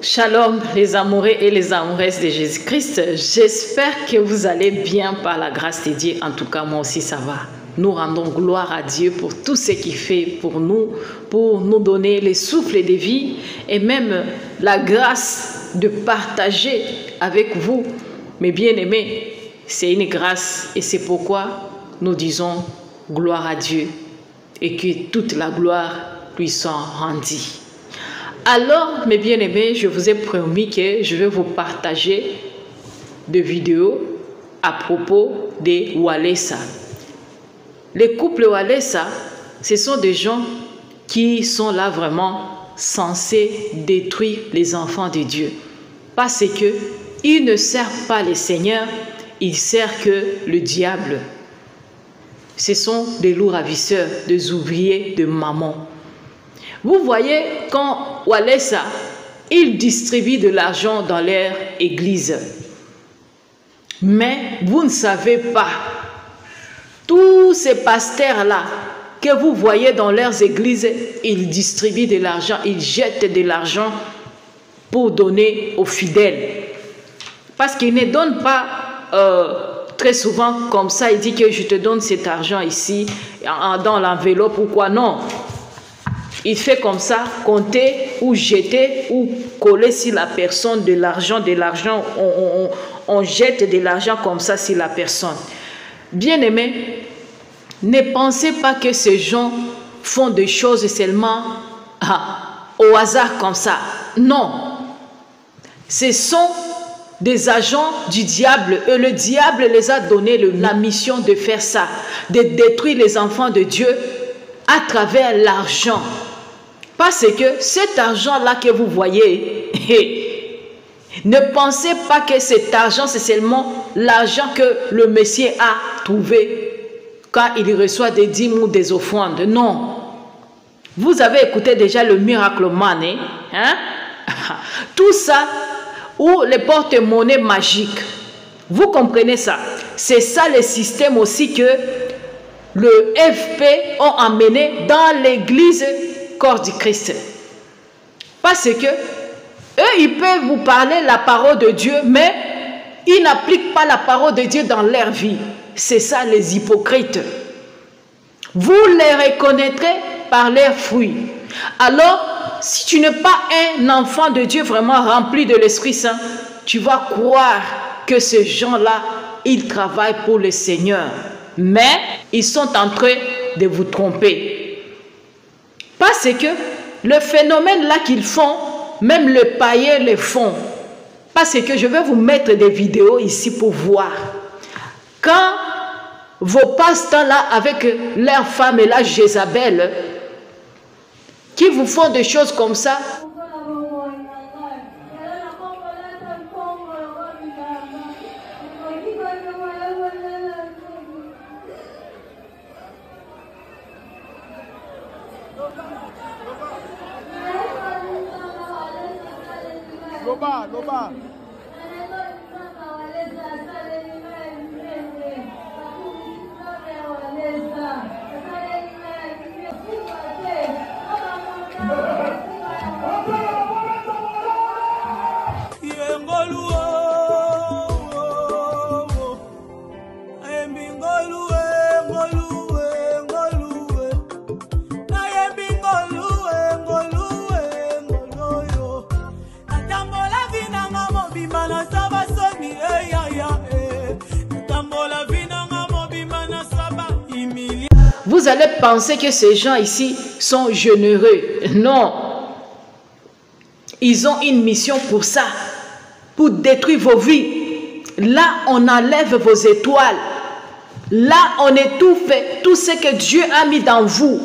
Shalom les amoureux et les amoureuses de Jésus-Christ. J'espère que vous allez bien par la grâce de Dieu. En tout cas, moi aussi ça va. Nous rendons gloire à Dieu pour tout ce qu'il fait pour nous donner le souffle de vie et même la grâce de partager avec vous, mes bien-aimés. C'est une grâce et c'est pourquoi nous disons gloire à Dieu et que toute la gloire lui soit rendue. Alors, mes bien-aimés, je vous ai promis que je vais vous partager des vidéos à propos des Walesa. Les couples Walesa, ce sont des gens qui sont là vraiment censés détruire les enfants de Dieu. Parce qu'ils ne servent pas le Seigneur, ils servent que le diable. Ce sont des loups ravisseurs, des ouvriers de maman. Vous voyez, quand Walesa, ils distribuent de l'argent dans leur église. Mais vous ne savez pas, tous ces pasteurs-là que vous voyez dans leurs églises, ils distribuent de l'argent, ils jettent de l'argent pour donner aux fidèles. Parce qu'ils ne donnent pas très souvent comme ça, il dit que je te donne cet argent ici, dans l'enveloppe ou quoi, non. Il fait comme ça, compter ou jeter ou coller sur la personne de l'argent, on jette de l'argent comme ça sur la personne. Bien-aimés, ne pensez pas que ces gens font des choses seulement au hasard comme ça. Non, ce sont des agents du diable et le diable les a donné la mission de faire ça, de détruire les enfants de Dieu à travers l'argent. Parce que cet argent-là que vous voyez, ne pensez pas que cet argent, c'est seulement l'argent que le Messie a trouvé quand il reçoit des dîmes ou des offrandes. Non. Vous avez écouté déjà le Miracle Man, hein? Tout ça, ou les porte-monnaies magiques. Vous comprenez ça? C'est ça le système aussi que le FP ont amené dans l'église corps du Christ. Parce que eux, ils peuvent vous parler la parole de Dieu, mais ils n'appliquent pas la parole de Dieu dans leur vie. C'est ça les hypocrites. Vous les reconnaîtrez par leurs fruits. Alors, si tu n'es pas un enfant de Dieu vraiment rempli de l'Esprit Saint, tu vas croire que ces gens-là, ils travaillent pour le Seigneur. Mais ils sont en train de vous tromper. Parce que le phénomène là qu'ils font, même les païens le font. Parce que je vais vous mettre des vidéos ici pour voir. Quand vos pasteurs là, avec leur femme et la Jézabel, qui vous font des choses comme ça, Loba. vous allez penser que ces gens ici sont généreux. Non. Ils ont une mission pour ça. Pour détruire vos vies. Là, on enlève vos étoiles. Là, on étouffe tout ce que Dieu a mis dans vous.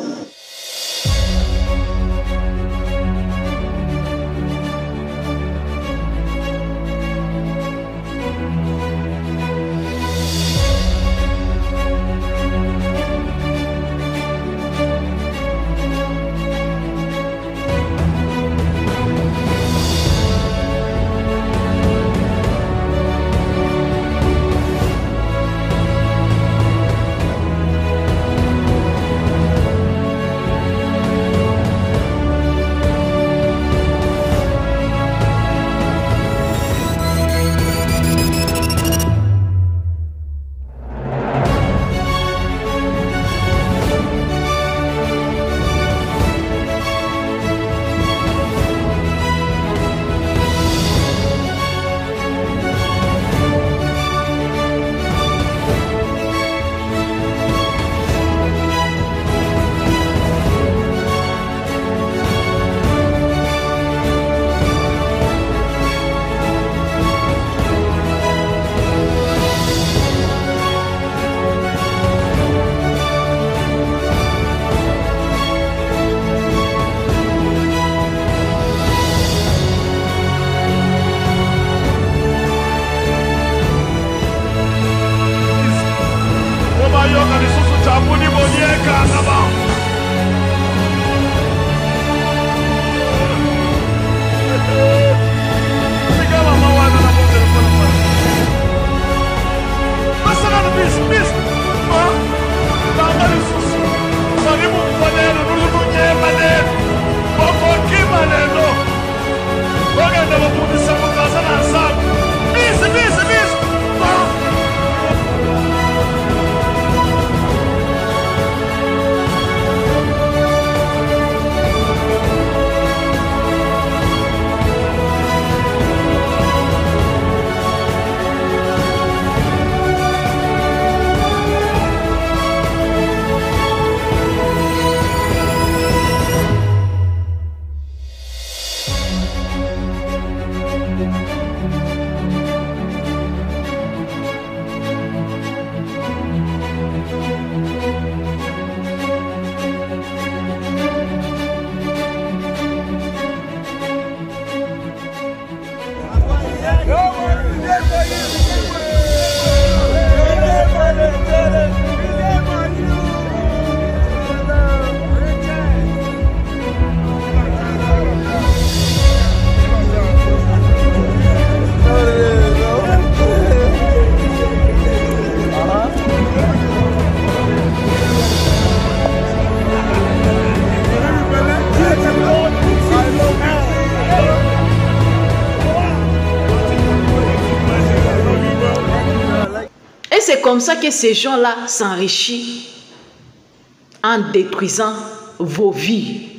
c'est comme ça que ces gens-là s'enrichissent en détruisant vos vies.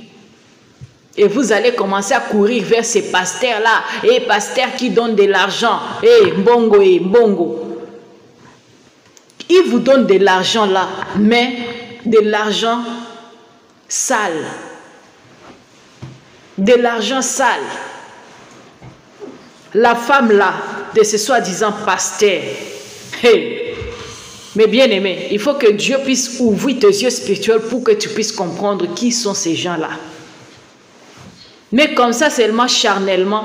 Et vous allez commencer à courir vers ces pasteurs-là. Et pasteurs qui donnent de l'argent. Et mbongo. Ils vous donnent de l'argent là, mais de l'argent sale. De l'argent sale. La femme là, de ce soi-disant pasteur. Hey. Mais bien aimé, il faut que Dieu puisse ouvrir tes yeux spirituels pour que tu puisses comprendre qui sont ces gens-là. Mais comme ça, seulement charnellement,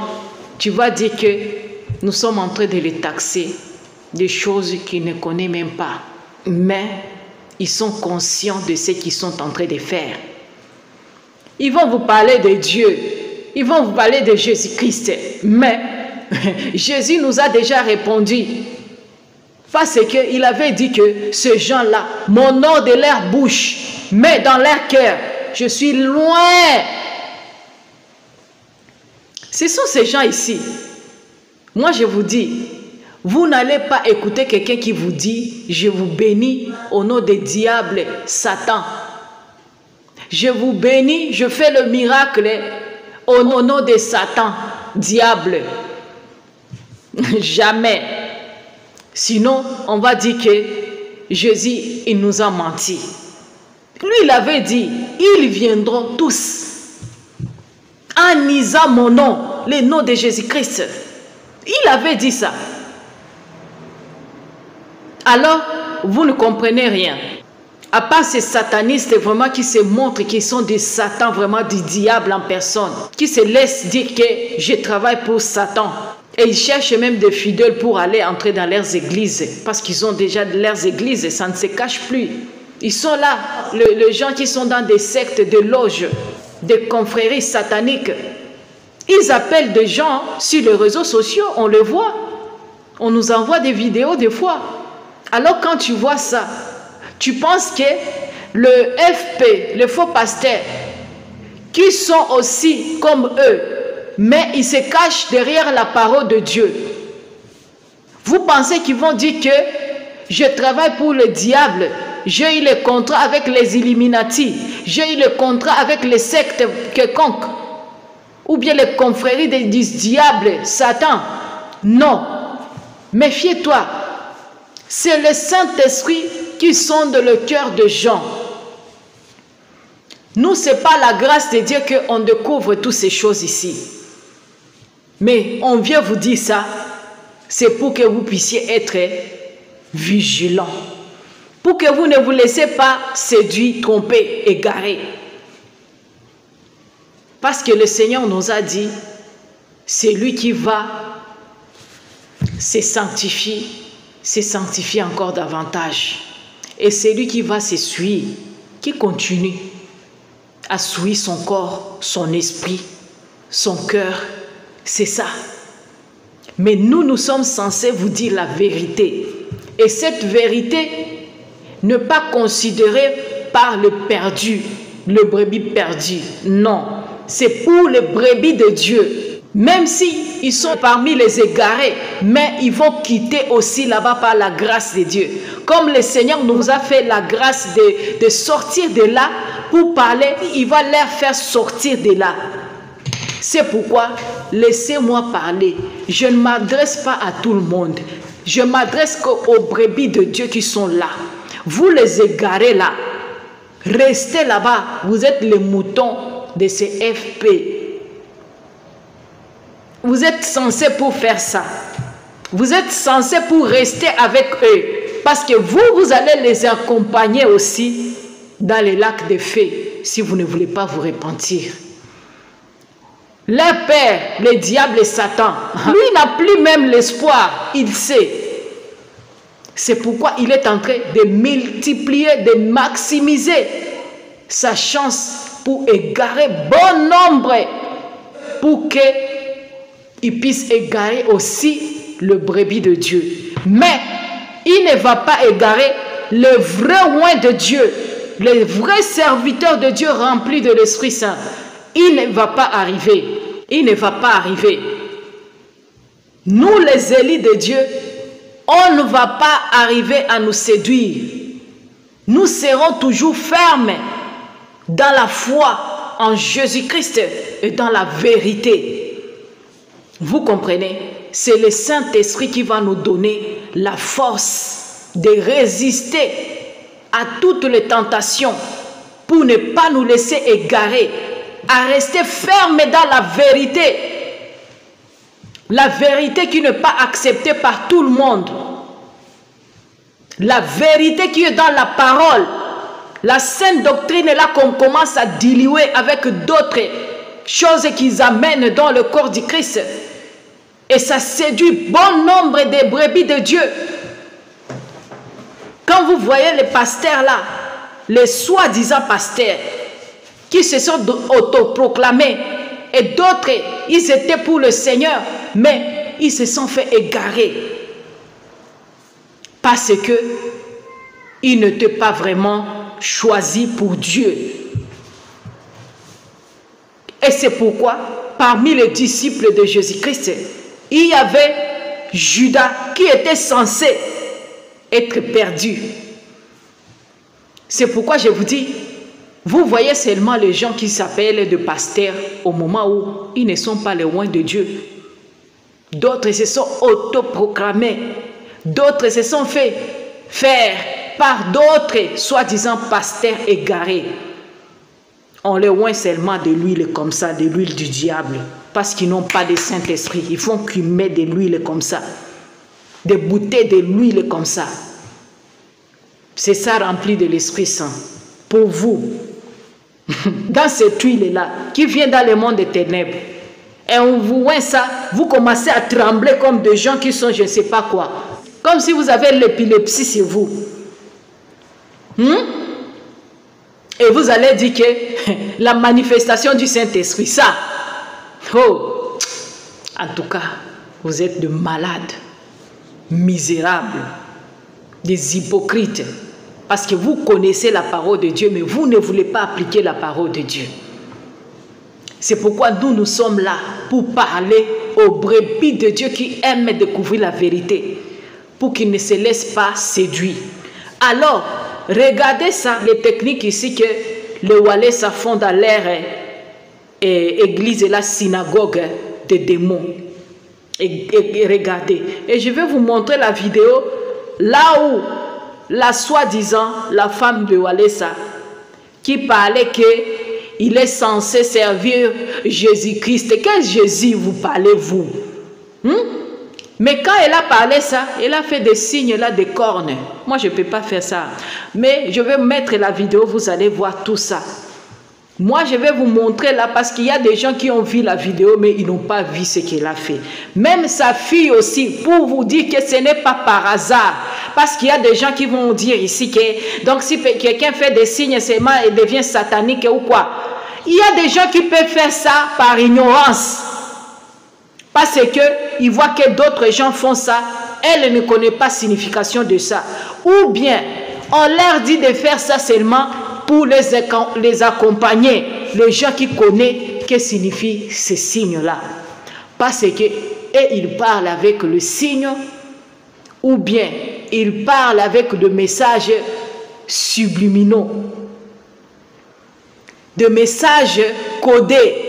tu vas dire que nous sommes en train de les taxer des choses qu'ils ne connaissent même pas. Mais ils sont conscients de ce qu'ils sont en train de faire. Ils vont vous parler de Dieu. Ils vont vous parler de Jésus-Christ. Mais Jésus nous a déjà répondu. Parce qu'il avait dit que ces gens-là m'honorent de leur bouche, mais dans leur cœur, je suis loin. Ce sont ces gens ici. Moi, je vous dis, vous n'allez pas écouter quelqu'un qui vous dit « Je vous bénis au nom des diables, Satan. Je vous bénis, je fais le miracle au nom de Satan, diable. » Jamais. Sinon, on va dire que Jésus, il nous a menti. Lui, il avait dit, ils viendront tous en nisant mon nom, le nom de Jésus-Christ. Il avait dit ça. Alors, vous ne comprenez rien. À part ces satanistes vraiment qui se montrent qu'ils sont des satans, vraiment du diable en personne, qui se laissent dire que je travaille pour Satan. Et ils cherchent même des fidèles pour aller entrer dans leurs églises. Parce qu'ils ont déjà leurs églises, ça ne se cache plus. Ils sont là, les gens qui sont dans des sectes, des loges, des confréries sataniques. Ils appellent des gens sur les réseaux sociaux, on le voit. On nous envoie des vidéos des fois. Alors quand tu vois ça, tu penses que le FP, les faux pasteurs, qui sont aussi comme eux, mais ils se cachent derrière la parole de Dieu. Vous pensez qu'ils vont dire que je travaille pour le diable, j'ai eu le contrat avec les Illuminati, j'ai eu le contrat avec les sectes quelconques, ou bien les confréries du diable, Satan. Non, méfie-toi. C'est le Saint-Esprit qui sonde le cœur de gens. Nous, ce n'est pas la grâce de Dieu qu'on découvre toutes ces choses ici. Mais on vient vous dire ça, c'est pour que vous puissiez être vigilants. Pour que vous ne vous laissez pas séduire, tromper, égarer. Parce que le Seigneur nous a dit, c'est lui qui va se sanctifier encore davantage. Et c'est lui qui va s'essuyer, qui continue à souiller son corps, son esprit, son cœur. C'est ça. Mais nous sommes censés vous dire la vérité. Et cette vérité, ne pas considérer par le perdu, le brebis perdu. Non, c'est pour les brebis de Dieu. Même si ils sont parmi les égarés, mais ils vont quitter aussi là-bas par la grâce de Dieu. Comme le Seigneur nous a fait la grâce de sortir de là pour parler, il va leur faire sortir de là. C'est pourquoi, laissez-moi parler. Je ne m'adresse pas à tout le monde. Je m'adresse qu'aux brebis de Dieu qui sont là. Vous les égarez là. Restez là-bas. Vous êtes les moutons de ces FP. Vous êtes censés pour faire ça. Vous êtes censés pour rester avec eux. Parce que vous allez les accompagner aussi dans les lacs de feu si vous ne voulez pas vous repentir. Leur père, le diable et Satan, lui n'a plus même l'espoir, il sait. C'est pourquoi il est en train de multiplier, de maximiser sa chance pour égarer bon nombre, pour qu'il puisse égarer aussi le brebis de Dieu. Mais il ne va pas égarer le vrai oint de Dieu, le vrai serviteur de Dieu rempli de l'Esprit Saint. Il ne va pas arriver. Il ne va pas arriver. Nous, les élus de Dieu, On ne va pas arriver à nous séduire. Nous serons toujours fermes dans la foi en Jésus-Christ et dans la vérité. Vous comprenez? C'est le Saint-Esprit qui va nous donner la force de résister à toutes les tentations pour ne pas nous laisser égarer, à rester fermes dans la vérité. La vérité qui n'est pas acceptée par tout le monde. La vérité qui est dans la parole. La sainte doctrine est là qu'on commence à diluer avec d'autres choses qu'ils amènent dans le corps du Christ. Et ça séduit bon nombre de brebis de Dieu. Quand vous voyez les pasteurs là, les soi-disant pasteurs, qui se sont autoproclamés, et d'autres, ils étaient pour le Seigneur, mais ils se sont fait égarer. Parce que ils n'étaient pas vraiment choisis pour Dieu. Et c'est pourquoi, parmi les disciples de Jésus-Christ, il y avait Judas qui était censé être perdu. C'est pourquoi je vous dis, vous voyez seulement les gens qui s'appellent de pasteurs au moment où ils ne sont pas loin de Dieu. D'autres se sont autoproclamés. D'autres se sont fait faire par d'autres soi-disant pasteurs égarés. On les oint seulement de l'huile comme ça, de l'huile du diable. Parce qu'ils n'ont pas de Saint-Esprit. Ils font qu'ils mettent de l'huile comme ça. Des bouteilles de l'huile comme ça. C'est ça rempli de l'Esprit Saint. Pour vous. Dans cette huile-là, qui vient dans le monde des ténèbres. Et on vous oint ça, vous commencez à trembler comme des gens qui sont je ne sais pas quoi. Comme si vous avez l'épilepsie sur vous. Et vous allez dire que la manifestation du Saint-Esprit, ça. Oh, en tout cas, vous êtes de malades, misérables, des hypocrites. Parce que vous connaissez la parole de Dieu, mais vous ne voulez pas appliquer la parole de Dieu. C'est pourquoi nous sommes là pour parler aux brebis de Dieu qui aiment découvrir la vérité, pour qu'ils ne se laissent pas séduire. Alors, regardez ça, les techniques ici que les Walais font dans leur église et la synagogue des démons. Et regardez. Et je vais vous montrer la vidéo là où la soi-disant, la femme de Walesa, qui parlait qu'il est censé servir Jésus-Christ. Quel Jésus vous parlez, vous? Mais quand elle a parlé ça, elle a fait des signes là, des cornes. Moi, je ne peux pas faire ça. Mais je vais mettre la vidéo, vous allez voir tout ça. Moi, je vais vous montrer là, parce qu'il y a des gens qui ont vu la vidéo, mais ils n'ont pas vu ce qu'elle a fait. Même sa fille aussi, pour vous dire que ce n'est pas par hasard. Parce qu'il y a des gens qui vont dire ici que, donc si quelqu'un fait des signes, seulement il devient satanique ou quoi. Il y a des gens qui peuvent faire ça par ignorance. Parce qu'ils voient que d'autres gens font ça, elle ne connaît pas la signification de ça. Ou bien, on leur dit de faire ça seulement pour les accompagner, les gens qui connaissent que signifient ces signes-là. Parce que ils parlent avec le signe, ou bien ils parlent avec des messages subliminaux, des messages codés.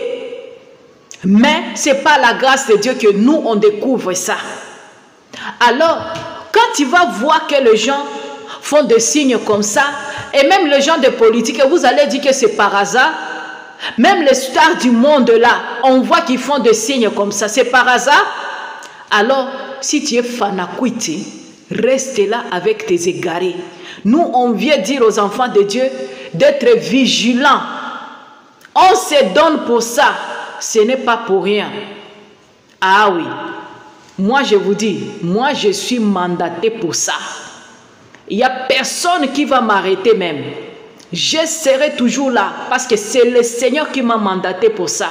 Mais ce n'est pas la grâce de Dieu que nous, on découvre ça. Alors, quand tu vas voir que les gens font des signes comme ça, et même les gens de politique, vous allez dire que c'est par hasard. Même les stars du monde là, on voit qu'ils font des signes comme ça. C'est par hasard. Alors, si tu es fanakuiti, reste là avec tes égarés. Nous, on vient dire aux enfants de Dieu d'être vigilants. On se donne pour ça. Ce n'est pas pour rien. Ah oui. Moi, je vous dis, moi, je suis mandaté pour ça. Il n'y a personne qui va m'arrêter même. Je serai toujours là parce que c'est le Seigneur qui m'a mandaté pour ça.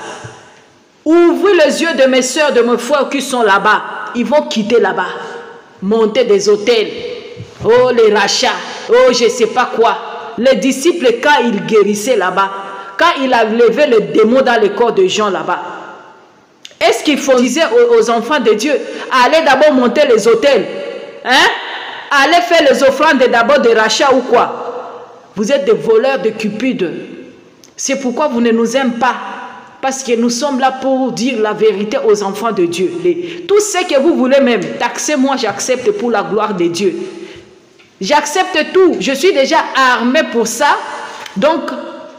Ouvrez les yeux de mes soeurs, de mes frères qui sont là-bas. Ils vont quitter là-bas. Monter des hôtels. Oh, les rachats. Oh, je ne sais pas quoi. Les disciples, quand ils guérissaient là-bas, quand il a levé le démon dans le corps de gens là-bas, est-ce qu'il faut dire aux enfants de Dieu, allez d'abord monter les hôtels? Hein? Allez faire les offrandes d'abord de rachat ou quoi? Vous êtes des voleurs de cupides. C'est pourquoi vous ne nous aimez pas. Parce que nous sommes là pour dire la vérité aux enfants de Dieu. Tout ce que vous voulez même, taxez-moi, j'accepte pour la gloire de Dieu. J'accepte tout. Je suis déjà armé pour ça. Donc,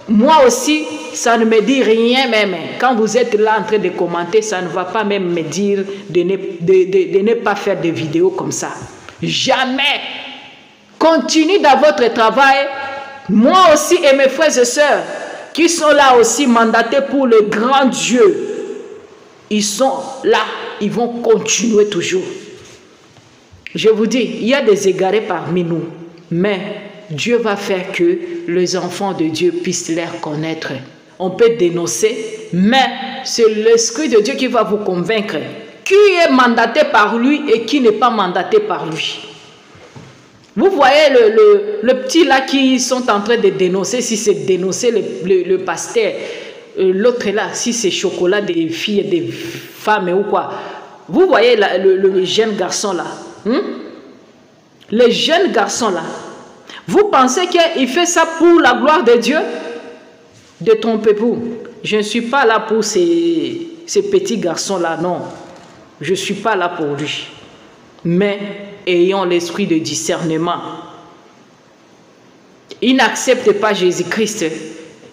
moi aussi, ça ne me dit rien même. Quand vous êtes là en train de commenter, ça ne va pas même me dire de ne pas faire de vidéos comme ça. Jamais. Continuez dans votre travail. Moi aussi et mes frères et sœurs qui sont là aussi mandatés pour le grand Dieu. Ils sont là. Ils vont continuer toujours. Je vous dis, il y a des égarés parmi nous. Mais Dieu va faire que les enfants de Dieu puissent les connaître. On peut dénoncer, mais c'est l'Esprit de Dieu qui va vous convaincre. Qui est mandaté par lui et qui n'est pas mandaté par lui. Vous voyez le petit là qui sont en train de dénoncer, si c'est dénoncer le pasteur, l'autre là, si c'est chocolat des filles et des femmes ou quoi. Vous voyez le jeune garçon là. Les jeunes garçons là. Vous pensez qu'il fait ça pour la gloire de Dieu? Détrompez-vous. Je ne suis pas là pour ces petits garçons là, non. Je ne suis pas là pour lui. Mais ayons l'esprit de discernement. Il n'accepte pas Jésus-Christ.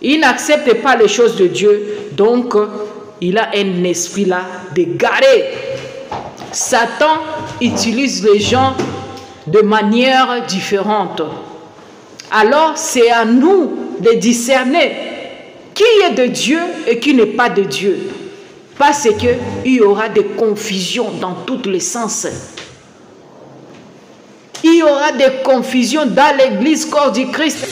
Il n'accepte pas les choses de Dieu. Donc, il a un esprit là d'égaré. Satan utilise les gens de manière différente. Alors, c'est à nous de discerner qui est de Dieu et qui n'est pas de Dieu. Parce qu'il y aura des confusions dans tous les sens. Il y aura des confusions dans l'église corps du Christ.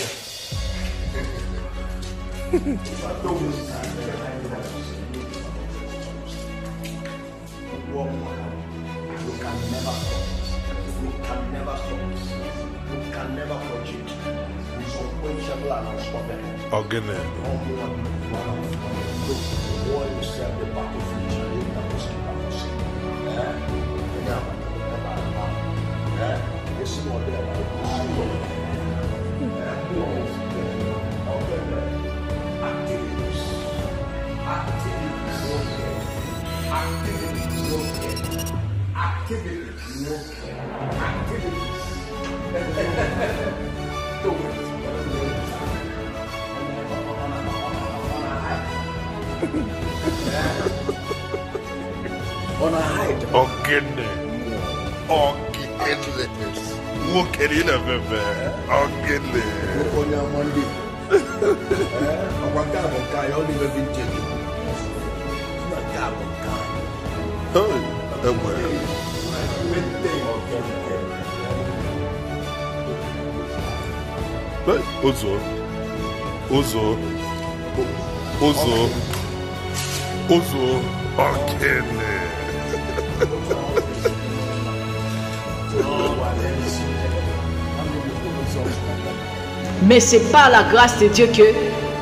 Mais c'est par la grâce de Dieu que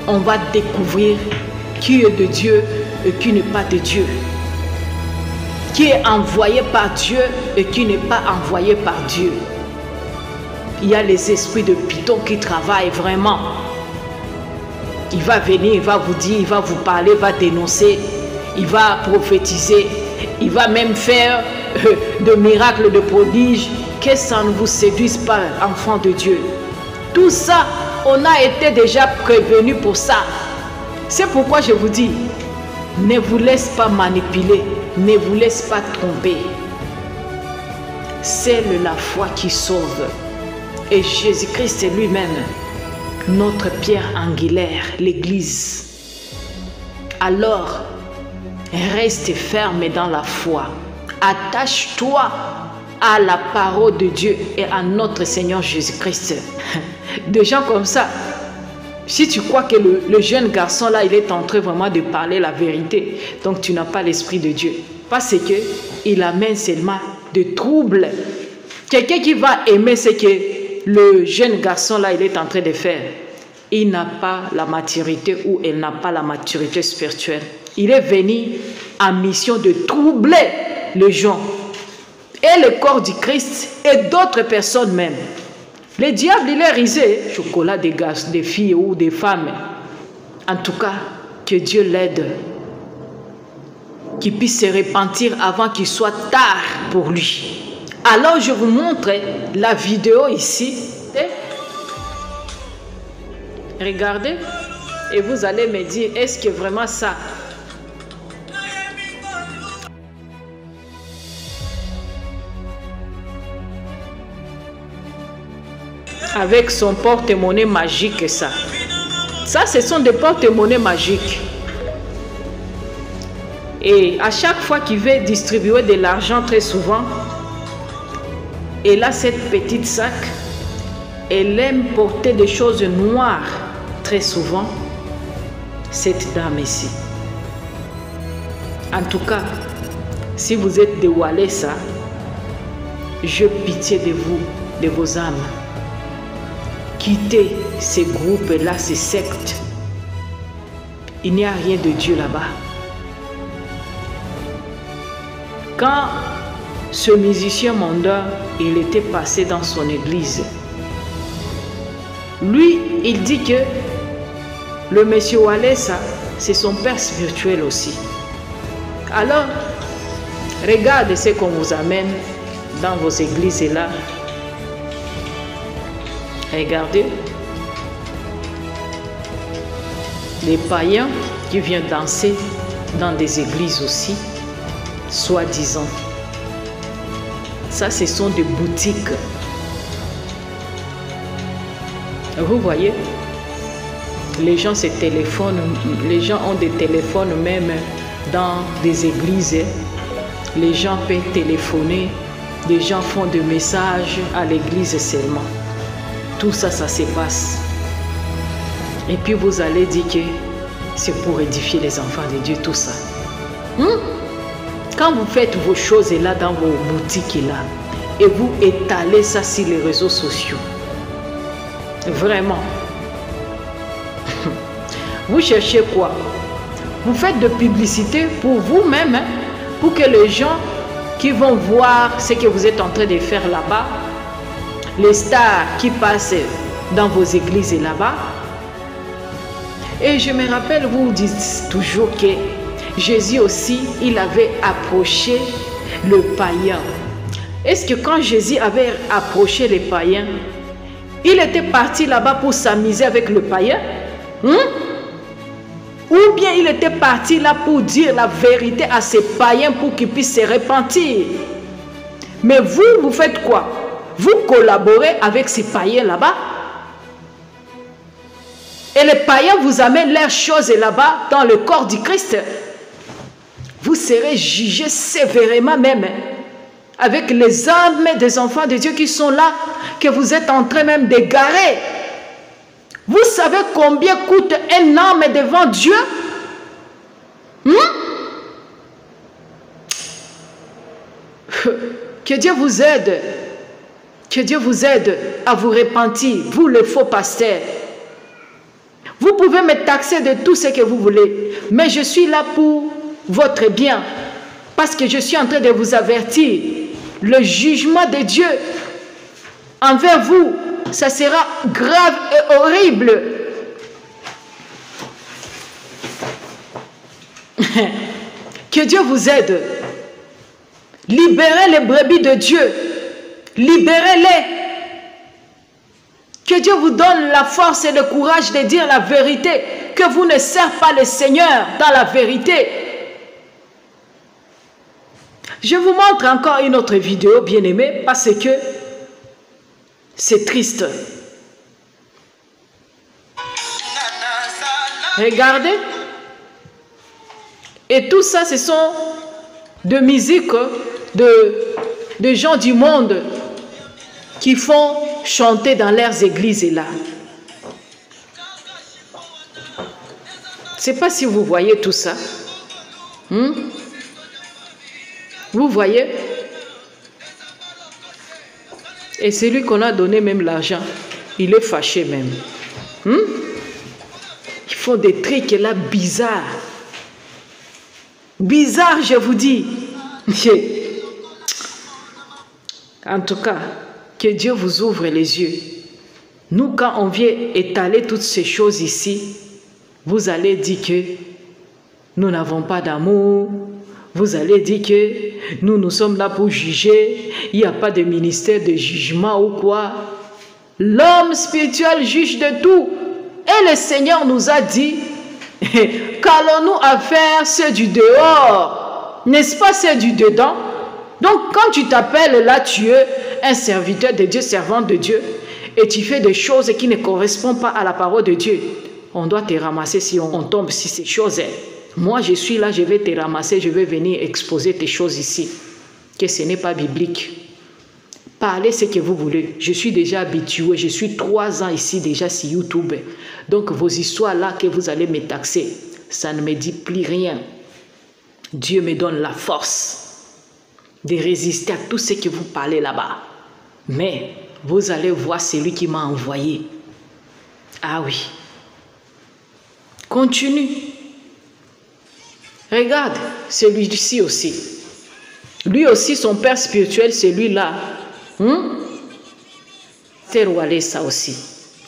on va découvrir qui est de Dieu et qui n'est pas de Dieu. Qui est envoyé par Dieu et qui n'est pas envoyé par Dieu. Il y a les esprits de Python qui travaillent vraiment. Il va venir, il va vous dire, il va vous parler, il va dénoncer, il va prophétiser, il va même faire de miracles, de prodiges. Que ça ne vous séduise pas, enfants de Dieu. Tout ça, on a été déjà prévenu pour ça. C'est pourquoi je vous dis, ne vous laisse pas manipuler, ne vous laisse pas tromper. C'est la foi qui sauve. Et Jésus-Christ lui-même, notre pierre angulaire, l'Église. Alors, reste ferme dans la foi. Attache-toi à la parole de Dieu et à notre Seigneur Jésus-Christ. Des gens comme ça, si tu crois que le jeune garçon là, il est en train vraiment de parler la vérité, donc tu n'as pas l'Esprit de Dieu. Parce qu'il amène seulement de troubles. Quelqu'un qui va aimer ce que le jeune garçon là, il est en train de faire, il n'a pas la maturité ou elle n'a pas la maturité spirituelle. Il est venu en mission de troubler les gens. et le corps du Christ et d'autres personnes même. Le diable, il est risé, chocolat des gars, des filles ou des femmes. En tout cas, que Dieu l'aide, qu'il puisse se repentir avant qu'il soit tard pour lui. Alors, je vous montre la vidéo ici. Regardez, et vous allez me dire, est-ce que vraiment ça? Avec son porte-monnaie magique, ça. Ça, ce sont des porte-monnaies magiques. Et à chaque fois qu'il veut distribuer de l'argent, très souvent, elle a cette petite sac. Elle aime porter des choses noires, très souvent, cette dame ici. En tout cas, si vous êtes de Walesa, j'ai pitié de vous, de vos âmes. Quittez ces groupes-là, ces sectes. Il n'y a rien de Dieu là-bas. Quand ce musicien mondain, il était passé dans son église, lui, il dit que le monsieur Walesa, c'est son père spirituel aussi. Alors, regardez ce qu'on vous amène dans vos églises là. Regardez. Les païens qui viennent danser dans des églises aussi, soi-disant. Ça, ce sont des boutiques. Vous voyez, les gens se téléphonent, les gens ont des téléphones même dans des églises. Les gens peuvent téléphoner, des gens font des messages à l'église seulement. Tout ça, ça se passe. Et puis vous allez dire que c'est pour édifier les enfants de Dieu, tout ça. Quand vous faites vos choses là dans vos boutiques là, et vous étalez ça sur les réseaux sociaux, vraiment, vous cherchez quoi? Vous faites de publicité pour vous-même, hein, pour que les gens qui vont voir ce que vous êtes en train de faire là-bas, les stars qui passent dans vos églises là-bas. Et je me rappelle, vous dites toujours que Jésus aussi, il avait approché le païen. Est-ce que quand Jésus avait approché les païens, il était parti là-bas pour s'amuser avec le païen? Ou bien il était parti là pour dire la vérité à ces païens pour qu'ils puissent se repentir? Mais vous, vous faites quoi? Vous collaborez avec ces païens là-bas. Et les païens vous amènent leurs choses là-bas dans le corps du Christ. Vous serez jugés sévèrement même. Avec les âmes des enfants de Dieu qui sont là, que vous êtes en train même d'égarer. Vous savez combien coûte un âme devant Dieu? Que Dieu vous aide. Que Dieu vous aide à vous repentir, vous les faux pasteurs. Vous pouvez me taxer de tout ce que vous voulez, mais je suis là pour votre bien. Parce que je suis en train de vous avertir. Le jugement de Dieu envers vous, ça sera grave et horrible. Que Dieu vous aide. Libérez les brebis de Dieu. Libérez-les. Que Dieu vous donne la force et le courage de dire la vérité. Que vous ne servez pas le Seigneur dans la vérité. Je vous montre encore une autre vidéo, bien-aimée, parce que c'est triste. Regardez. Et tout ça, ce sont de musique de gens du monde qui font chanter dans leurs églises là. Je ne sais pas si vous voyez tout ça. Vous voyez? Et c'est lui qu'on a donné même l'argent. Il est fâché même. Ils font des trucs là bizarres. Bizarres, je vous dis. En tout cas, que Dieu vous ouvre les yeux. Nous, quand on vient étaler toutes ces choses ici, vous allez dire que nous n'avons pas d'amour. Vous allez dire que nous sommes là pour juger. Il n'y a pas de ministère de jugement ou quoi. L'homme spirituel juge de tout. Et le Seigneur nous a dit, qu'allons-nous à faire ceux du dehors? N'est-ce pas ceux du dedans? Donc quand tu t'appelles là, tu es un serviteur de Dieu, servant de Dieu, et tu fais des choses qui ne correspondent pas à la parole de Dieu, on doit te ramasser si on tombe sur ces choses. Moi, je suis là, je vais te ramasser, je vais venir exposer tes choses ici, que ce n'est pas biblique. Parlez ce que vous voulez. Je suis déjà habitué, je suis 3 ans ici déjà sur YouTube. Donc vos histoires là que vous allez me taxer, ça ne me dit plus rien. Dieu me donne la force de résister à tout ce que vous parlez là-bas. Mais vous allez voir celui qui m'a envoyé. Ah oui. Continue. Regarde, celui-ci aussi. Lui aussi, son père spirituel, celui-là. Teroualé, ça aussi.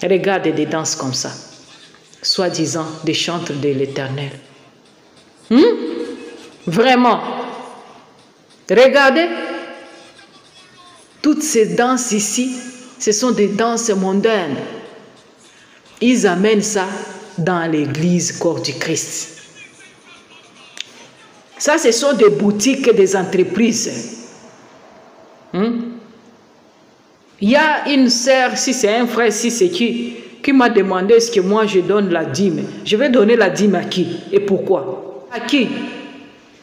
Regarde des danses comme ça. Soi-disant des chantres de l'Éternel. Vraiment. Regardez. Toutes ces danses ici, ce sont des danses mondaines. Ils amènent ça dans l'église corps du Christ. Ça, ce sont des boutiques, des entreprises. Il y a une sœur, si c'est un frère, si c'est qui m'a demandé est-ce que moi je donne la dîme. Je vais donner la dîme à qui et pourquoi? À qui?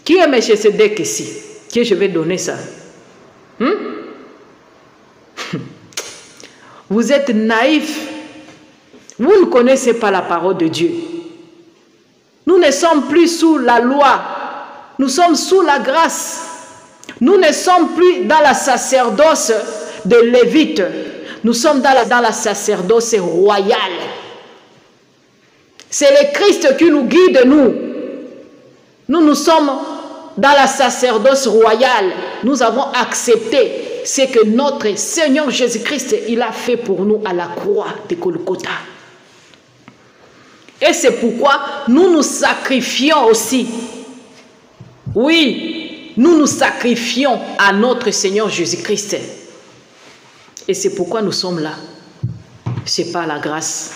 Qui est Melchisedec ici? Que je vais donner ça? Vous êtes naïfs. Vous ne connaissez pas la parole de Dieu. Nous ne sommes plus sous la loi. Nous sommes sous la grâce. Nous ne sommes plus dans la sacerdoce de Lévite. Nous sommes dans la sacerdoce royale. C'est le Christ qui nous guide, nous. Nous sommes dans la sacerdoce royale. Nous avons accepté ce que notre Seigneur Jésus-Christ, il a fait pour nous à la croix de Golgotha. Et c'est pourquoi nous nous sacrifions aussi. Oui, nous nous sacrifions à notre Seigneur Jésus-Christ. Et c'est pourquoi nous sommes là. C'est par la grâce.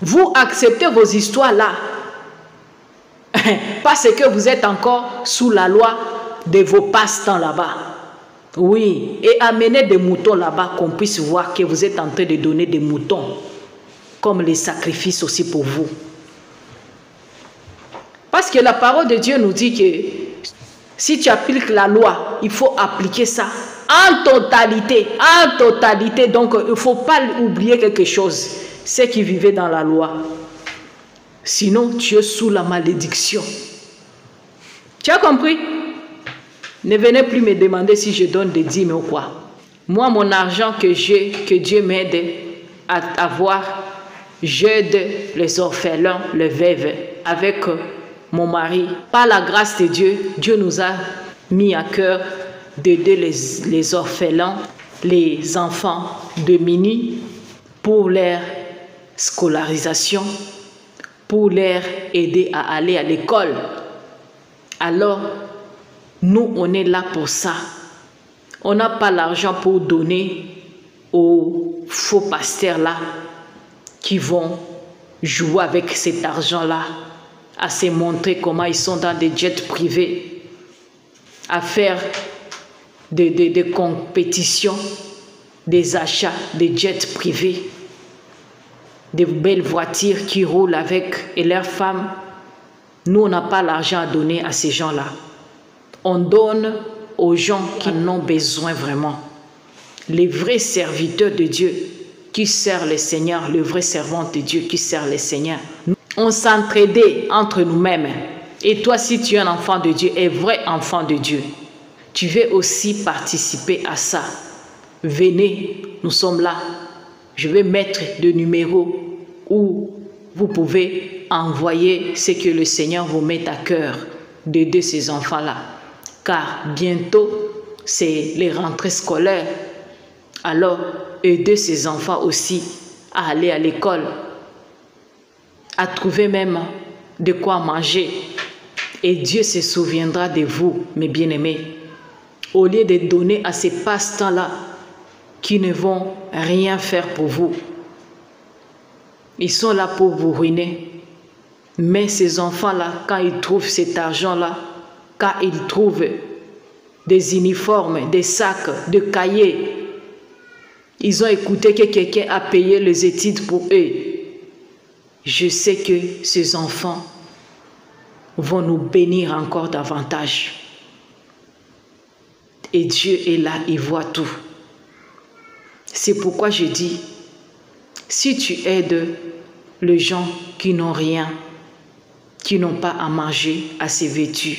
Vous acceptez vos histoires là. Parce que vous êtes encore sous la loi de vos passe-temps là-bas. Oui, et amenez des moutons là-bas, qu'on puisse voir que vous êtes en train de donner des moutons comme les sacrifices aussi pour vous. Parce que la parole de Dieu nous dit que si tu appliques la loi, il faut appliquer ça en totalité. En totalité, donc il ne faut pas oublier quelque chose. Ceux qui vivaient dans la loi. Sinon, tu es sous la malédiction. Tu as compris? Ne venez plus me demander si je donne des dîmes ou quoi. Moi, mon argent que j'ai, que Dieu m'aide à avoir, j'aide les orphelins, les veuves, avec mon mari. Par la grâce de Dieu, Dieu nous a mis à cœur d'aider les orphelins, les enfants démunis pour leur scolarisation, pour leur aider à aller à l'école. Alors, nous, on est là pour ça. On n'a pas l'argent pour donner aux faux pasteurs là qui vont jouer avec cet argent-là, à se montrer comment ils sont dans des jets privés, à faire des compétitions, des achats de jets privés, des belles voitures qui roulent avec et leurs femmes. Nous, on n'a pas l'argent à donner à ces gens-là. On donne aux gens qui en ont besoin vraiment. Les vrais serviteurs de Dieu qui servent le Seigneur, le vrai servant de Dieu qui sert le Seigneur. On s'entraidait entre nous-mêmes. Et toi, si tu es un enfant de Dieu, un vrai enfant de Dieu, tu veux aussi participer à ça. Venez, nous sommes là. Je vais mettre des numéros où vous pouvez envoyer ce que le Seigneur vous met à cœur d'aider ces enfants-là. Car bientôt, c'est les rentrées scolaires. Alors, aider ces enfants aussi à aller à l'école, à trouver même de quoi manger. Et Dieu se souviendra de vous, mes bien-aimés. Au lieu de donner à ces passe-temps-là qui ne vont rien faire pour vous. Ils sont là pour vous ruiner. Mais ces enfants-là, quand ils trouvent cet argent-là, quand ils trouvent des uniformes, des sacs, des cahiers, ils ont écouté que quelqu'un a payé les études pour eux. Je sais que ces enfants vont nous bénir encore davantage. Et Dieu est là, il voit tout. C'est pourquoi je dis, si tu aides les gens qui n'ont rien, qui n'ont pas à manger, à se vêtir,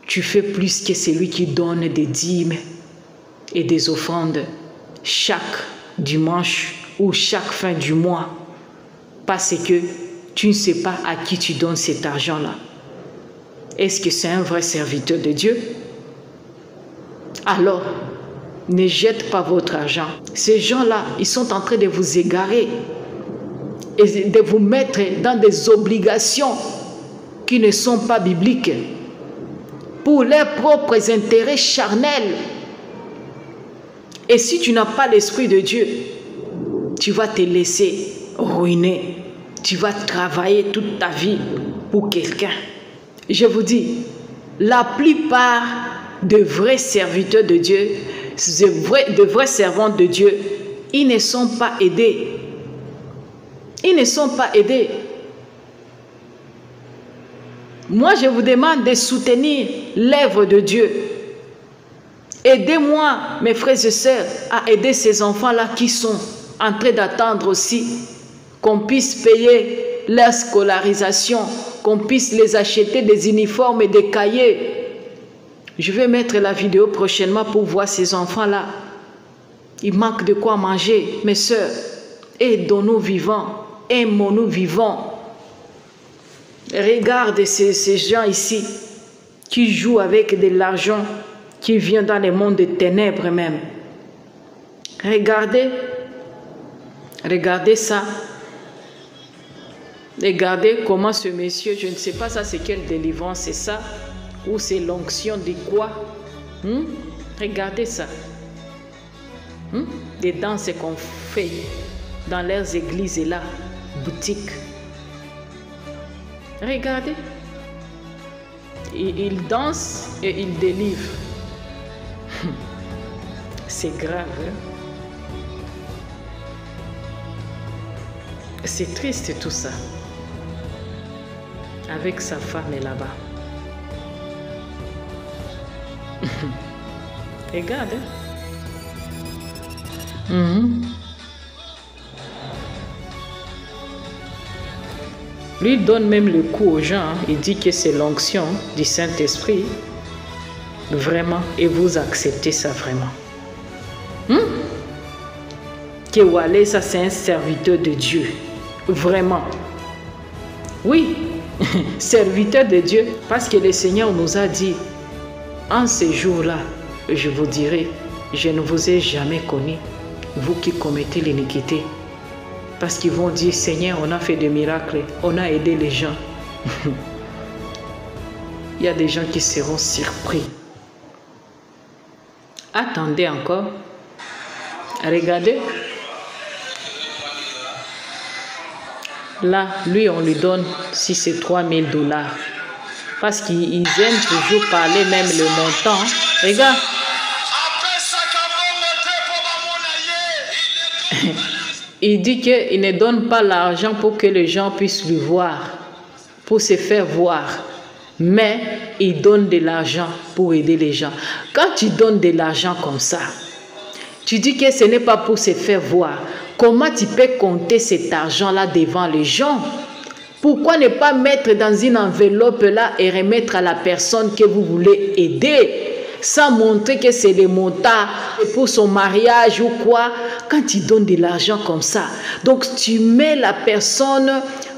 tu fais plus que celui qui donne des dîmes et des offrandes chaque dimanche ou chaque fin du mois, parce que tu ne sais pas à qui tu donnes cet argent-là. Est-ce que c'est un vrai serviteur de Dieu? Alors, ne jetez pas votre argent. Ces gens-là, ils sont en train de vous égarer et de vous mettre dans des obligations qui ne sont pas bibliques pour leurs propres intérêts charnels. Et si tu n'as pas l'Esprit de Dieu, tu vas te laisser ruiner. Tu vas travailler toute ta vie pour quelqu'un. Je vous dis, la plupart de vrais serviteurs de Dieu, de vrais servants de Dieu, ils ne sont pas aidés. Ils ne sont pas aidés. Moi, je vous demande de soutenir l'œuvre de Dieu. Aidez-moi, mes frères et sœurs, à aider ces enfants-là qui sont en train d'attendre aussi qu'on puisse payer leur scolarisation, qu'on puisse les acheter des uniformes et des cahiers. Je vais mettre la vidéo prochainement pour voir ces enfants-là. Ils manquent de quoi manger, mes sœurs. Aidons-nous vivants, aimons-nous vivants. Regarde ces gens ici qui jouent avec de l'argent qui vient dans le monde des ténèbres même. Regardez ça. Regardez comment ce monsieur, je ne sais pas ça c'est quelle délivrance, c'est ça ou c'est l'onction de quoi? Regardez ça. Les danses qu'on fait dans leurs églises et là, boutiques. Regardez. Ils dansent et ils délivrent. C'est grave. Hein? C'est triste tout ça. Avec sa femme est là-bas. Regarde. Lui donne même le coup aux gens. Il dit que c'est l'onction du Saint-Esprit. Vraiment. Et vous acceptez ça vraiment. Que Wale, ça c'est un serviteur de Dieu. Vraiment. Oui. Serviteur de Dieu. Parce que le Seigneur nous a dit, en ces jours-là, je vous dirai, je ne vous ai jamais connu, vous qui commettez l'iniquité. Parce qu'ils vont dire, Seigneur, on a fait des miracles, on a aidé les gens. Il y a des gens qui seront surpris. Attendez encore. Regardez. Là, lui, on lui donne, si c'est 3000 $. Parce qu'ils aiment toujours parler même le montant. Regarde. Il dit qu'il ne donne pas l'argent pour que les gens puissent lui voir, pour se faire voir. Mais il donne de l'argent pour aider les gens. Quand tu donnes de l'argent comme ça, tu dis que ce n'est pas pour se faire voir. Comment tu peux compter cet argent-là devant les gens? Pourquoi ne pas mettre dans une enveloppe là et remettre à la personne que vous voulez aider? Sans montrer que c'est des montants pour son mariage ou quoi, quand tu donnes de l'argent comme ça. Donc tu mets la personne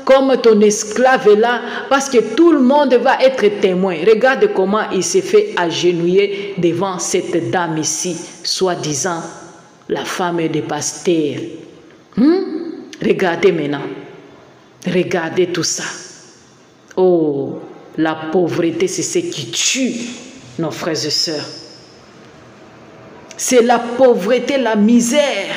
comme ton esclave est là, parce que tout le monde va être témoin. Regarde comment il s'est fait agenouiller devant cette dame ici, soi-disant la femme de pasteur. Regardez maintenant. Regardez tout ça. Oh, la pauvreté, c'est ce qui tue nos frères et sœurs. C'est la pauvreté, la misère.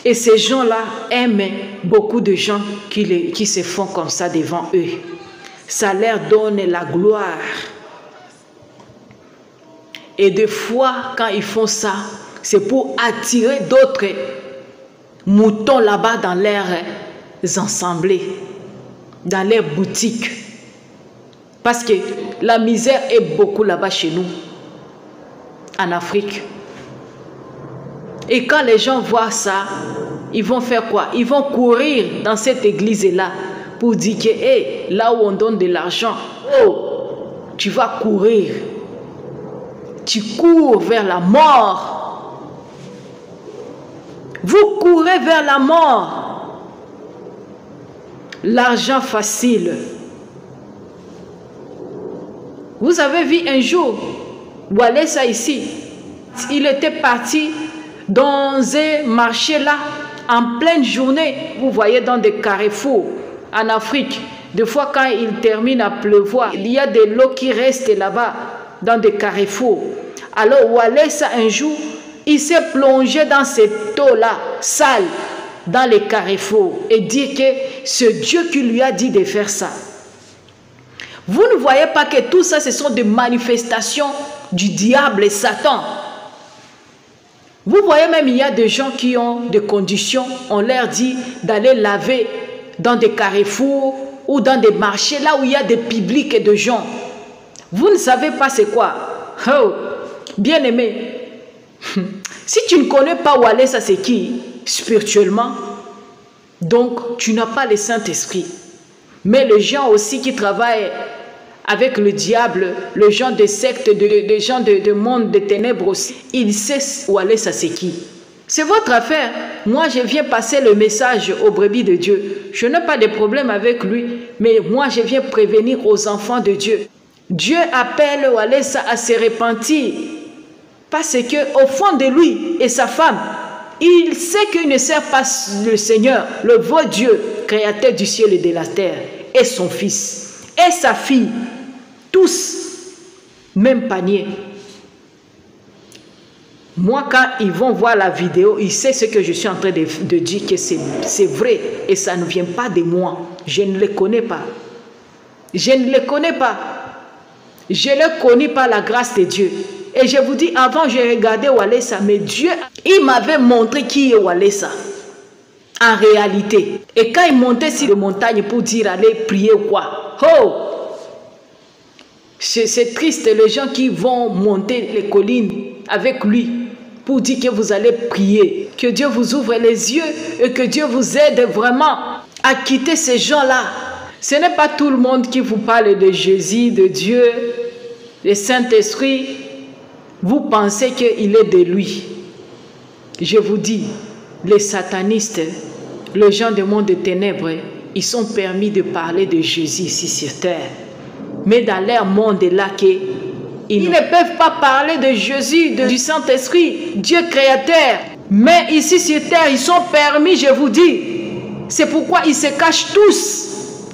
Et ces gens-là aiment beaucoup de gens qui se font comme ça devant eux. Ça leur donne la gloire. Et des fois, quand ils font ça, c'est pour attirer d'autres moutons là-bas dans leurs assemblées, dans leurs boutiques. Parce que la misère est beaucoup là-bas chez nous, en Afrique. Et quand les gens voient ça, ils vont faire quoi? Ils vont courir dans cette église-là pour dire que hey, là où on donne de l'argent, oh, tu vas courir. Tu cours vers la mort. Vous courez vers la mort. L'argent facile. Vous avez vu un jour, Walesa ici, il était parti dans un marché là, en pleine journée, vous voyez dans des carrefours en Afrique, des fois quand il termine à pleuvoir, il y a de l'eau qui reste là-bas, dans des carrefours. Alors Walesa un jour, il s'est plongé dans cette eau-là, sale, dans les carrefours, et dit que c'est Dieu qui lui a dit de faire ça. Vous ne voyez pas que tout ça, ce sont des manifestations du diable et Satan. Vous voyez même, il y a des gens qui ont des conditions, on leur dit d'aller laver dans des carrefours ou dans des marchés, là où il y a des publics et de gens. Vous ne savez pas c'est quoi. Oh, bien aimé, si tu ne connais pas Walesa c'est qui, spirituellement, donc tu n'as pas le Saint-Esprit. Mais les gens aussi qui travaillent avec le diable, les gens des sectes, les gens de monde des ténèbres aussi, ils savent Walesa c'est qui. C'est votre affaire. Moi, je viens passer le message aux brebis de Dieu. Je n'ai pas de problème avec lui, mais moi, je viens prévenir aux enfants de Dieu. Dieu appelle Walesa à se repentir parce que au fond de lui et sa femme, il sait qu'il ne sert pas le Seigneur, le vrai Dieu, créateur du ciel et de la terre, et son fils, et sa fille, tous, même panier. Moi, quand ils vont voir la vidéo, ils savent ce que je suis en train de dire, que c'est vrai, et ça ne vient pas de moi. Je ne les connais pas. Je ne les connais pas. Je les connais par la grâce de Dieu. Et je vous dis, avant, j'ai regardé Walesa, mais Dieu, il m'avait montré qui est Walesa, en réalité. Et quand il montait sur les montagnes pour dire, allez prier ou quoi, oh, c'est triste, les gens qui vont monter les collines avec lui, pour dire que vous allez prier, que Dieu vous ouvre les yeux et que Dieu vous aide vraiment à quitter ces gens-là. Ce n'est pas tout le monde qui vous parle de Jésus, de Dieu, le Saint-Esprit. Vous pensez qu'il est de lui. Je vous dis, les satanistes, les gens du monde des ténèbres, ils sont permis de parler de Jésus ici sur terre. Mais dans leur monde là, ils ne peuvent pas parler de Jésus, du Saint-Esprit, Dieu créateur. Mais ici sur terre, ils sont permis, je vous dis. C'est pourquoi ils se cachent tous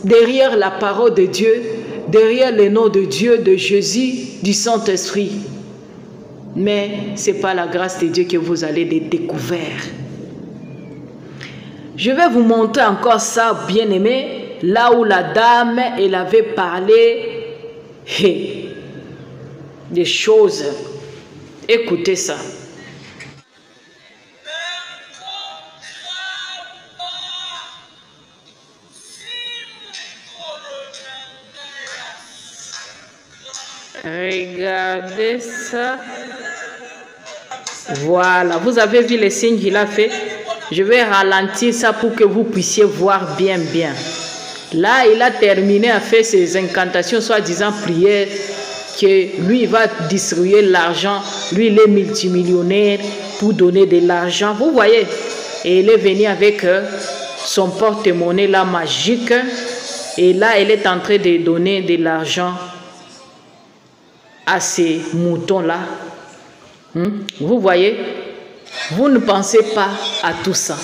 derrière la parole de Dieu, derrière le nom de Dieu, de Jésus, du Saint-Esprit. Mais ce n'est pas la grâce de Dieu que vous allez les découvrir. Je vais vous montrer encore ça, bien aimé, là où la dame, elle avait parlé des choses. Écoutez ça. Regardez ça. Voilà, vous avez vu les signes qu'il a fait. Je vais ralentir ça pour que vous puissiez voir bien. Là, il a terminé à faire ses incantations, soi-disant prières, que lui il va distribuer l'argent. Lui, il est multimillionnaire pour donner de l'argent. Vous voyez, et il est venu avec son porte-monnaie là magique. Et là, elle est en train de donner de l'argent à ces moutons-là. Vous voyez, vous ne pensez pas à tout ça.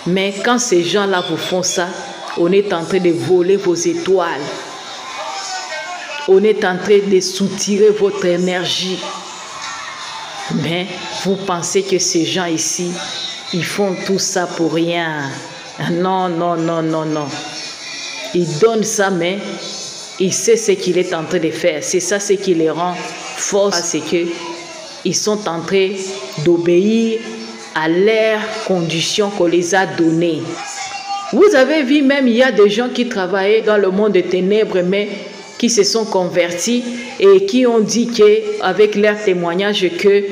Mais quand ces gens-là vous font ça, on est en train de voler vos étoiles. On est en train de soutirer votre énergie. Mais vous pensez que ces gens ici, ils font tout ça pour rien. Non, non, non, non, non. Ils donnent ça, mais ils savent ce qu'il est en train de faire. C'est ça ce qui les rend forts. C'est qu'ils sont en train d'obéir à leurs conditions qu'on les a données. Vous avez vu même, il y a des gens qui travaillaient dans le monde des ténèbres, mais qui se sont convertis et qui ont dit qu'avec leurs témoignages que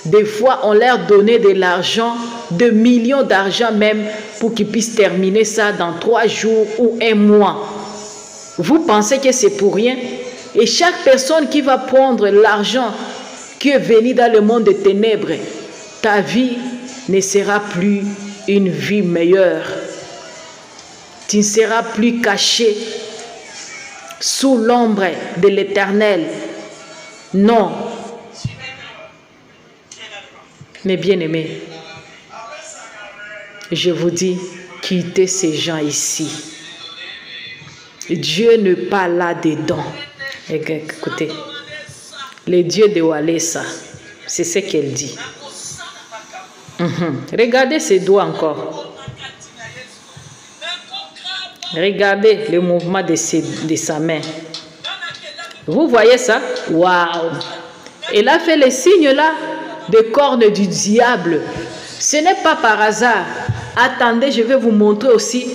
des fois on leur donnait de l'argent, de millions d'argent même, pour qu'ils puissent terminer ça dans 3 jours ou 1 mois. Vous pensez que c'est pour rien? Et chaque personne qui va prendre l'argent qui est venu dans le monde des ténèbres, ta vie ne sera plus une vie meilleure. Tu ne seras plus caché sous l'ombre de l'Éternel. Non. Mes bien-aimés, je vous dis, quittez ces gens ici. Dieu n'est pas là-dedans. Écoutez, le Dieu de Walesa, c'est ce qu'elle dit. Regardez ses doigts encore. Regardez le mouvement de sa main. Vous voyez ça? Waouh! Elle a fait les signes là de cornes du diable. Ce n'est pas par hasard. Attendez, je vais vous montrer aussi.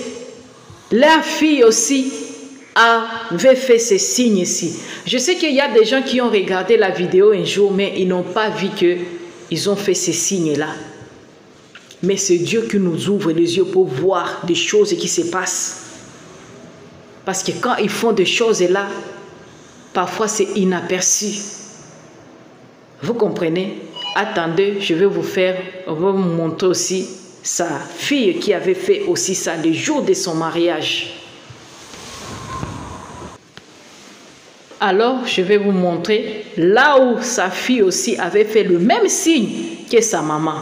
Leur fille aussi avait fait ces signes ici. Je sais qu'il y a des gens qui ont regardé la vidéo un jour, mais ils n'ont pas vu qu'ils ont fait ces signes-là. Mais c'est Dieu qui nous ouvre les yeux pour voir des choses qui se passent. Parce que quand ils font des choses là, parfois c'est inaperçu. Vous comprenez? Attendez, je vais vous montrer aussi sa fille qui avait fait aussi ça le jour de son mariage. Alors, je vais vous montrer là où sa fille aussi avait fait le même signe que sa maman.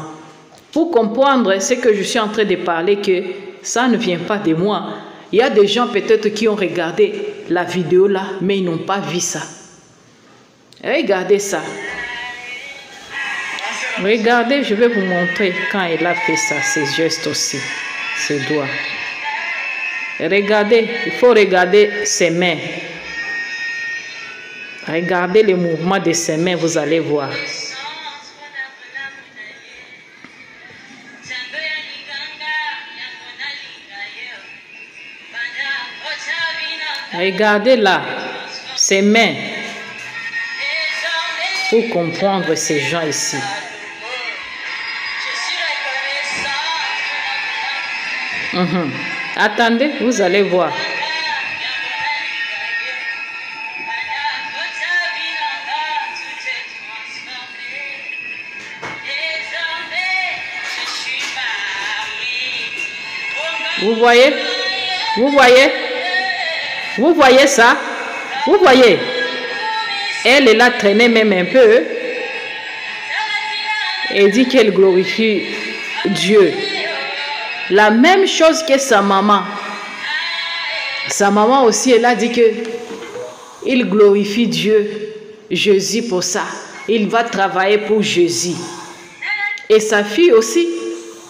Pour comprendre ce que je suis en train de parler, que ça ne vient pas de moi. Il y a des gens peut-être qui ont regardé la vidéo là, mais ils n'ont pas vu ça. Regardez ça. Regardez, je vais vous montrer quand elle a fait ça, ses gestes aussi, ses doigts. Regardez, il faut regarder ses mains. Regardez le mouvement de ses mains, vous allez voir. Regardez là, ses mains, pour comprendre ces gens ici. Attendez, vous allez voir. Vous voyez? Vous voyez? Vous voyez ça? Vous voyez? Elle l'a traîné même un peu. Et dit qu'elle glorifie Dieu. La même chose que sa maman. Sa maman aussi, elle a dit que il glorifie Dieu, Jésus pour ça. Il va travailler pour Jésus. Et sa fille aussi,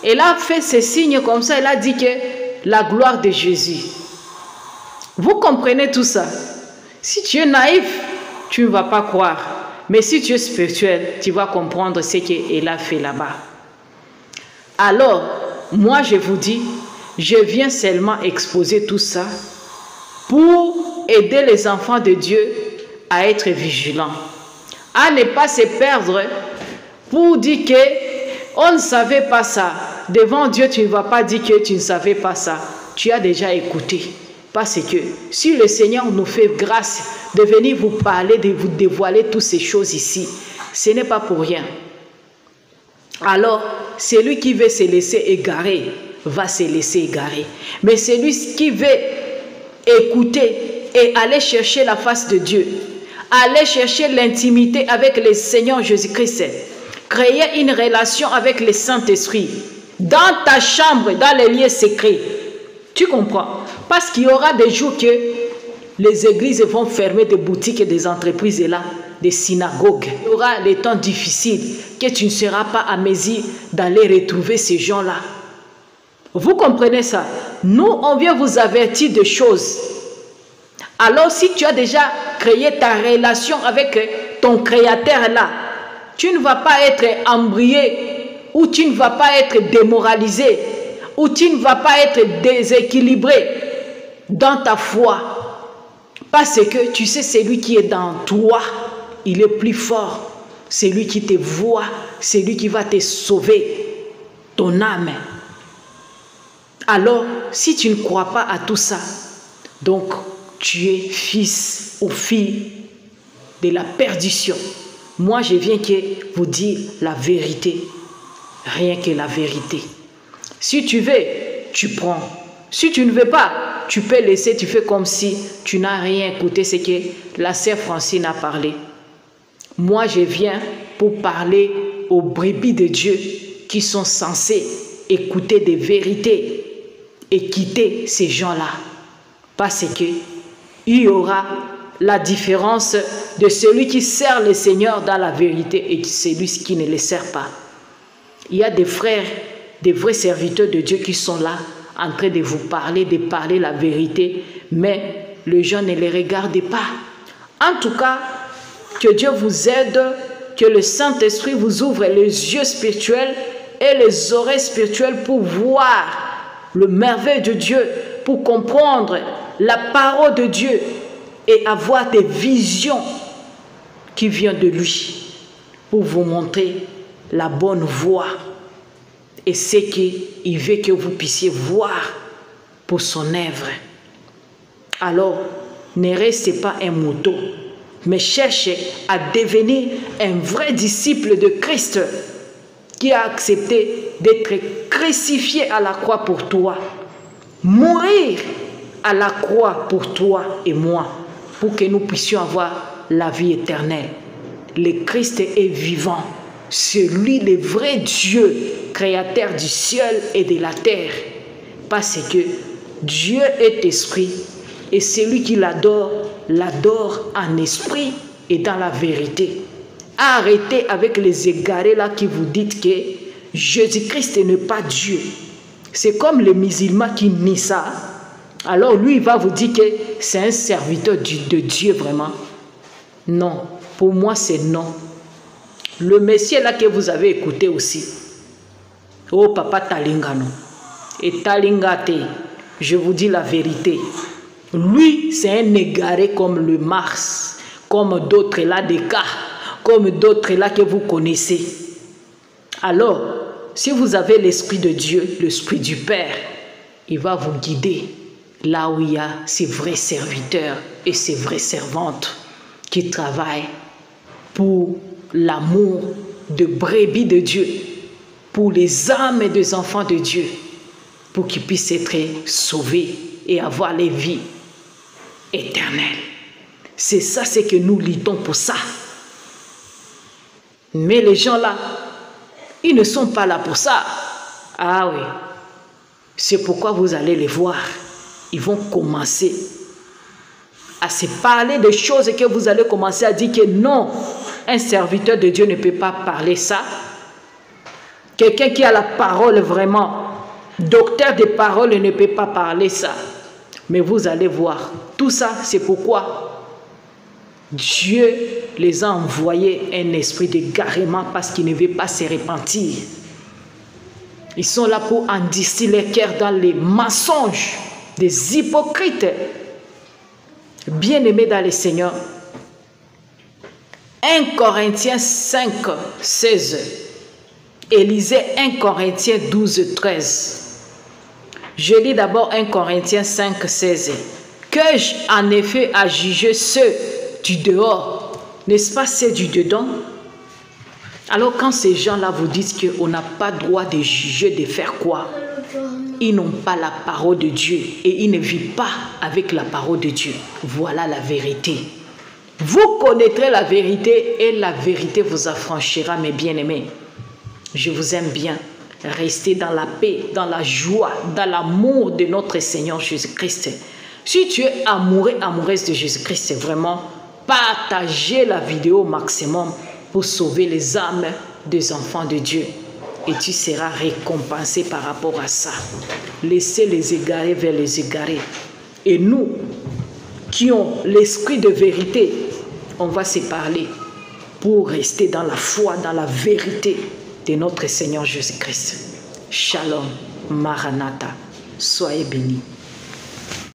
elle a fait ces signes comme ça. Elle a dit que la gloire de Jésus. Vous comprenez tout ça? Si tu es naïf, tu ne vas pas croire. Mais si tu es spirituel, tu vas comprendre ce qu'elle a fait là-bas. Alors, moi je vous dis, je viens seulement exposer tout ça pour aider les enfants de Dieu à être vigilants, à ne pas se perdre pour dire qu'on ne savait pas ça. Devant Dieu, tu ne vas pas dire que tu ne savais pas ça. Tu as déjà écouté. Parce que si le Seigneur nous fait grâce de venir vous parler, de vous dévoiler toutes ces choses ici, ce n'est pas pour rien. Alors, celui qui veut se laisser égarer, va se laisser égarer. Mais celui qui veut écouter et aller chercher la face de Dieu, aller chercher l'intimité avec le Seigneur Jésus-Christ, créer une relation avec le Saint-Esprit, dans ta chambre, dans les lieux secrets. Tu comprends? Parce qu'il y aura des jours que les églises vont fermer des boutiques et des entreprises et là, des synagogues. Il y aura des temps difficiles que tu ne seras pas à mesure d'aller retrouver ces gens-là. Vous comprenez ça? Nous, on vient vous avertir de choses. Alors, si tu as déjà créé ta relation avec ton Créateur là, tu ne vas pas être embrouillé ou tu ne vas pas être démoralisé ou tu ne vas pas être déséquilibré dans ta foi. Parce que tu sais, celui qui est dans toi, il est plus fort. C'est lui qui te voit, c'est lui qui va te sauver, ton âme. Alors, si tu ne crois pas à tout ça, donc tu es fils ou fille de la perdition. Moi, je viens que vous dire la vérité, rien que la vérité. Si tu veux, tu prends. Si tu ne veux pas, tu peux laisser, tu fais comme si tu n'as rien écouté ce que la sœur Francine a parlé. Moi, je viens pour parler aux brebis de Dieu qui sont censés écouter des vérités et quitter ces gens-là. Parce que il y aura la différence de celui qui sert le Seigneur dans la vérité et celui qui ne le sert pas. Il y a des frères, des vrais serviteurs de Dieu qui sont là en train de vous parler, de parler la vérité, mais les gens ne les regardent pas. En tout cas, que Dieu vous aide, que le Saint-Esprit vous ouvre les yeux spirituels et les oreilles spirituelles pour voir le merveille de Dieu, pour comprendre la parole de Dieu et avoir des visions qui viennent de lui pour vous montrer la bonne voie et ce qu'il veut que vous puissiez voir pour son œuvre. Alors, ne restez pas un mouton, mais cherchez à devenir un vrai disciple de Christ qui a accepté d'être crucifié à la croix pour toi, mourir à la croix pour toi et moi, pour que nous puissions avoir la vie éternelle. Le Christ est vivant, c'est lui le vrai Dieu, créateur du ciel et de la terre, parce que Dieu est esprit et celui qui l'adore, l'adore en esprit et dans la vérité. Arrêtez avec les égarés là qui vous dites que Jésus-Christ n'est pas Dieu. C'est comme les musulmans qui nient ça. Alors lui, il va vous dire que c'est un serviteur de Dieu vraiment. Non, pour moi c'est non. Le Messie là que vous avez écouté aussi. Oh papa Talingano. Et Talingate, je vous dis la vérité. Lui, c'est un égaré comme le Mars, comme d'autres là des cas, comme d'autres là que vous connaissez. Alors, si vous avez l'Esprit de Dieu, l'Esprit du Père, il va vous guider là où il y a ces vrais serviteurs et ces vraies servantes qui travaillent pour l'amour de brebis de Dieu, pour les âmes des enfants de Dieu, pour qu'ils puissent être sauvés et avoir les vies éternelles. C'est ça, c'est que nous luttons pour ça. Mais les gens là, ils ne sont pas là pour ça. Ah oui. C'est pourquoi vous allez les voir. Ils vont commencer à se parler de choses que vous allez commencer à dire que non, un serviteur de Dieu ne peut pas parler ça. Quelqu'un qui a la parole vraiment, docteur de parole ne peut pas parler ça. Mais vous allez voir, tout ça c'est pourquoi Dieu les a envoyés un esprit d'égarement parce qu'ils ne veulent pas se repentir. Ils sont là pour endurcir les cœurs dans les mensonges des hypocrites. Bien-aimés dans le Seigneur, 1 Corinthiens 5, 16 et lisez 1 Corinthiens 12, 13. Je lis d'abord 1 Corinthiens 5, 16. Que-je en effet à juger ceux du dehors, n'est-ce pas ceux du dedans? Alors quand ces gens-là vous disent qu'on n'a pas droit de juger, de faire quoi? ils n'ont pas la parole de Dieu et ils ne vivent pas avec la parole de Dieu. Voilà la vérité. Vous connaîtrez la vérité et la vérité vous affranchira, mes bien-aimés. Je vous aime bien. Restez dans la paix, dans la joie, dans l'amour de notre Seigneur Jésus-Christ. Si tu es amoureux, amoureuse de Jésus-Christ, vraiment, partagez la vidéo au maximum pour sauver les âmes des enfants de Dieu. Et tu seras récompensé par rapport à ça. Laissez les égarés vers les égarés. Et nous, qui ont l'esprit de vérité, on va se parler pour rester dans la foi, dans la vérité de notre Seigneur Jésus-Christ. Shalom, Maranatha, soyez bénis.